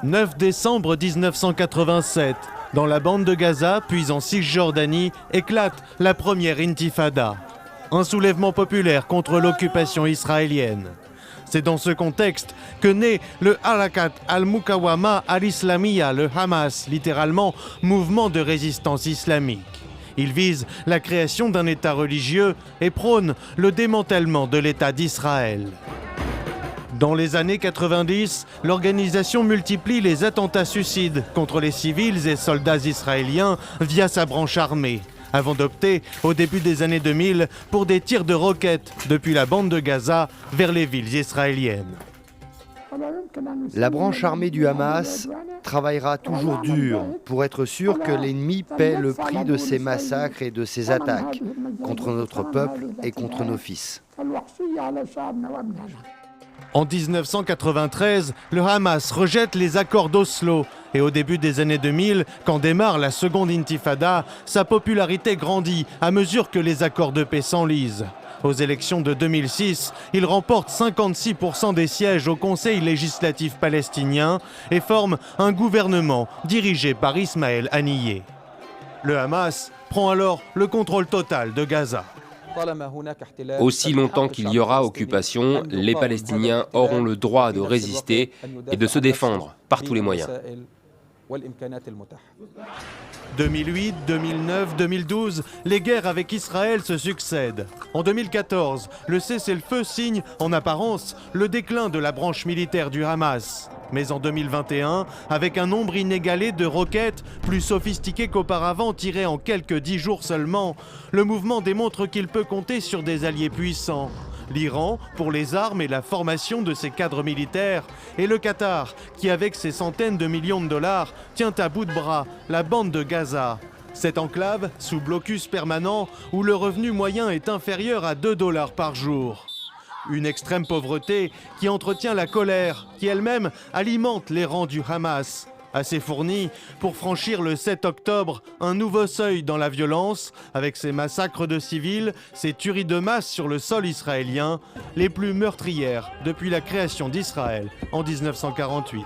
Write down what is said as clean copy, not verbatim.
9 décembre 1987, dans la bande de Gaza, puis en Cisjordanie, éclate la première intifada. Un soulèvement populaire contre l'occupation israélienne. C'est dans ce contexte que naît le Harakat al-Mukawama al-Islamiyya, le Hamas, littéralement mouvement de résistance islamique. Il vise la création d'un État religieux et prône le démantèlement de l'État d'Israël. Dans les années 90, l'organisation multiplie les attentats suicides contre les civils et soldats israéliens via sa branche armée, avant d'opter, au début des années 2000, pour des tirs de roquettes depuis la bande de Gaza vers les villes israéliennes. La branche armée du Hamas travaillera toujours dur pour être sûr que l'ennemi paie le prix de ses massacres et de ses attaques contre notre peuple et contre nos fils. En 1993, le Hamas rejette les accords d'Oslo et au début des années 2000, quand démarre la seconde intifada, sa popularité grandit à mesure que les accords de paix s'enlisent. Aux élections de 2006, il remporte 56% des sièges au Conseil législatif palestinien et forme un gouvernement dirigé par Ismaël Haniyeh. Le Hamas prend alors le contrôle total de Gaza. Aussi longtemps qu'il y aura occupation, les Palestiniens auront le droit de résister et de se défendre par tous les moyens. 2008, 2009, 2012, les guerres avec Israël se succèdent. En 2014, le cessez-le-feu signe, en apparence, le déclin de la branche militaire du Hamas. Mais en 2021, avec un nombre inégalé de roquettes, plus sophistiquées qu'auparavant, tirées en quelques 10 jours seulement, le mouvement démontre qu'il peut compter sur des alliés puissants. L'Iran, pour les armes et la formation de ses cadres militaires, et le Qatar, qui avec ses centaines de millions de dollars, tient à bout de bras la bande de Gaza. Cette enclave, sous blocus permanent, où le revenu moyen est inférieur à 2 $ par jour. Une extrême pauvreté qui entretient la colère, qui elle-même alimente les rangs du Hamas. Assez fourni pour franchir le 7 octobre un nouveau seuil dans la violence, avec ses massacres de civils, ses tueries de masse sur le sol israélien, les plus meurtrières depuis la création d'Israël en 1948.